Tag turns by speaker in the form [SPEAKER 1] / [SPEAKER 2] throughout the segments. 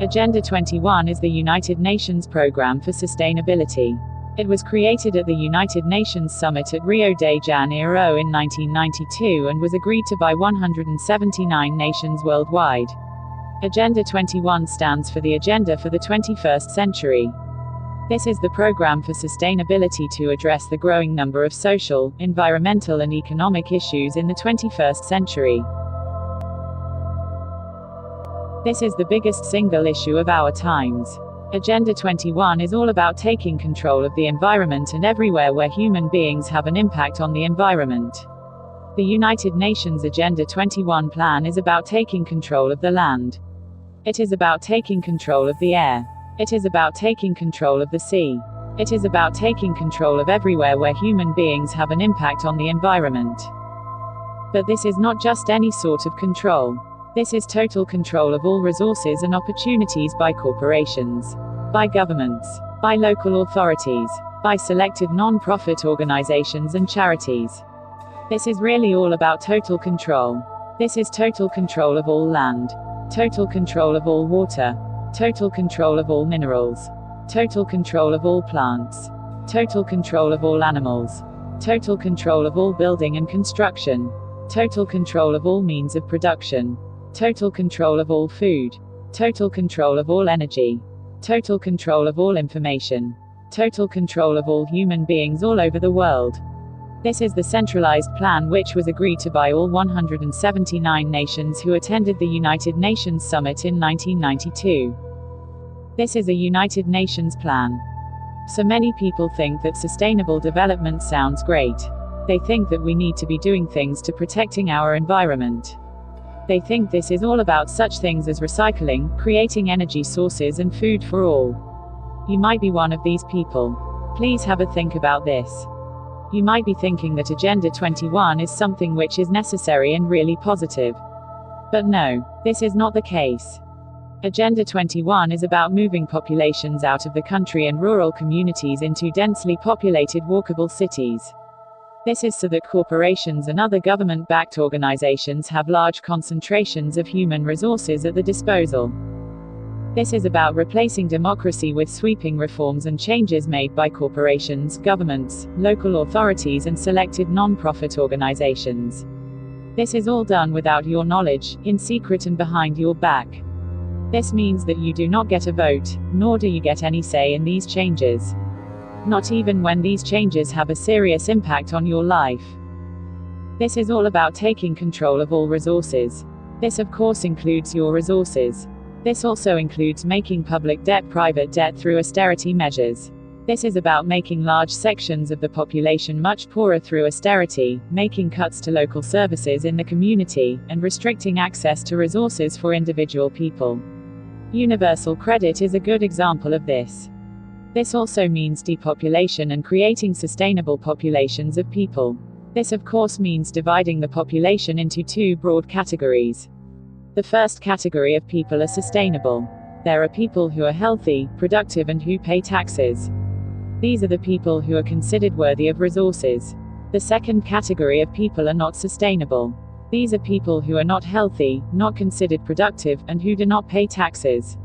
[SPEAKER 1] Agenda 21 is the United Nations Programme for Sustainability. It was created at the United Nations Summit at Rio de Janeiro in 1992 and was agreed to by 179 nations worldwide. Agenda 21 stands for the Agenda for the 21st Century. This is the program for sustainability to address the growing number of social, environmental and economic issues in the 21st century. This is the biggest single issue of our times. Agenda 21 is all about taking control of the environment and everywhere where human beings have an impact on the environment. The United Nations Agenda 21 plan is about taking control of the land. It is about taking control of the air. It is about taking control of the sea. It is about taking control of everywhere where human beings have an impact on the environment. But this is not just any sort of control. This is total control of all resources and opportunities by corporations, by governments, by local authorities, by selected non-profit organizations and charities. This is really all about total control. This is total control of all land, total control of all water, total control of all minerals, total control of all plants, total control of all animals, total control of all building and construction, total control of all means of production, total control of all food, total control of all energy, total control of all information, total control of all human beings all over the world. This is the centralized plan which was agreed to by all 179 nations who attended the United Nations Summit in 1992. This is a United Nations plan. So many people think that sustainable development sounds great. They think that we need to be doing things to protecting our environment. They think this is all about such things as recycling, creating energy sources and food for all. You might be one of these people. Please have a think about this. You might be thinking that Agenda 21 is something which is necessary and really positive. But no, this is not the case. Agenda 21 is about moving populations out of the country and rural communities into densely populated walkable cities. This is so that corporations and other government-backed organizations have large concentrations of human resources at the disposal. This is about replacing democracy with sweeping reforms and changes made by corporations, governments, local authorities and selected non-profit organizations. This is all done without your knowledge, in secret and behind your back. This means that you do not get a vote, nor do you get any say in these changes. Not even when these changes have a serious impact on your life. This is all about taking control of all resources. This of course includes your resources. This also includes making public debt private debt through austerity measures. This is about making large sections of the population much poorer through austerity, making cuts to local services in the community, and restricting access to resources for individual people. Universal credit is a good example of this. This also means depopulation and creating sustainable populations of people. This of course means dividing the population into two broad categories. The first category of people are sustainable. There are people who are healthy, productive and who pay taxes. These are the people who are considered worthy of resources. The second category of people are not sustainable. These are people who are not healthy, not considered productive, and who do not pay taxes.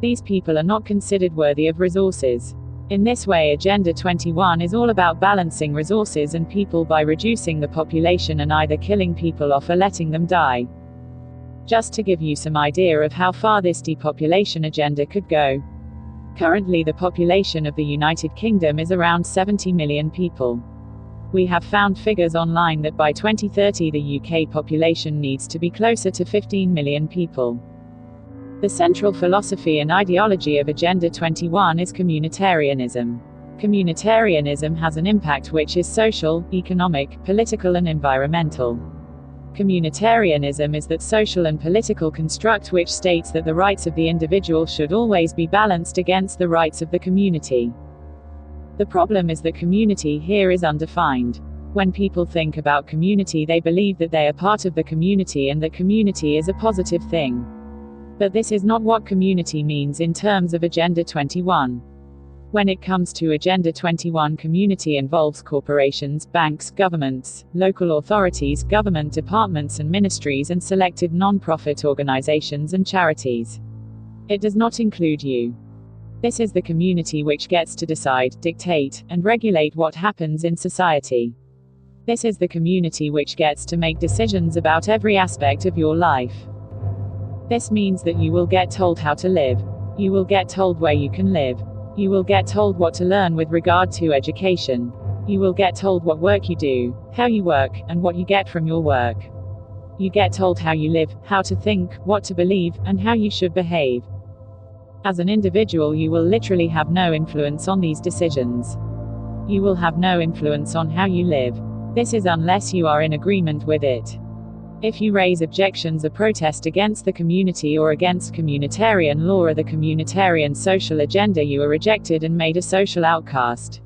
[SPEAKER 1] These people are not considered worthy of resources. In this way, Agenda 21 is all about balancing resources and people by reducing the population and either killing people off or letting them die. Just to give you some idea of how far this depopulation agenda could go. Currently, the population of the United Kingdom is around 70 million people. We have found figures online that by 2030 the UK population needs to be closer to 15 million people. The central philosophy and ideology of Agenda 21 is communitarianism. Communitarianism has an impact which is social, economic, political and environmental. Communitarianism is that social and political construct which states that the rights of the individual should always be balanced against the rights of the community. The problem is that community here is undefined. When people think about community, they believe that they are part of the community and that community is a positive thing. But this is not what community means in terms of Agenda 21. When it comes to Agenda 21, community involves corporations, banks, governments, local authorities, government departments and ministries and selected non-profit organizations and charities. It does not include you. This is the community which gets to decide, dictate, and regulate what happens in society. This is the community which gets to make decisions about every aspect of your life. This means that you will get told how to live. You will get told where you can live. You will get told what to learn with regard to education. You will get told what work you do, how you work, and what you get from your work. You get told how you live, how to think, what to believe, and how you should behave. As an individual, you will literally have no influence on these decisions. You will have no influence on how you live. This is unless you are in agreement with it. If you raise objections or protest against the community or against communitarian law or the communitarian social agenda, you are rejected and made a social outcast.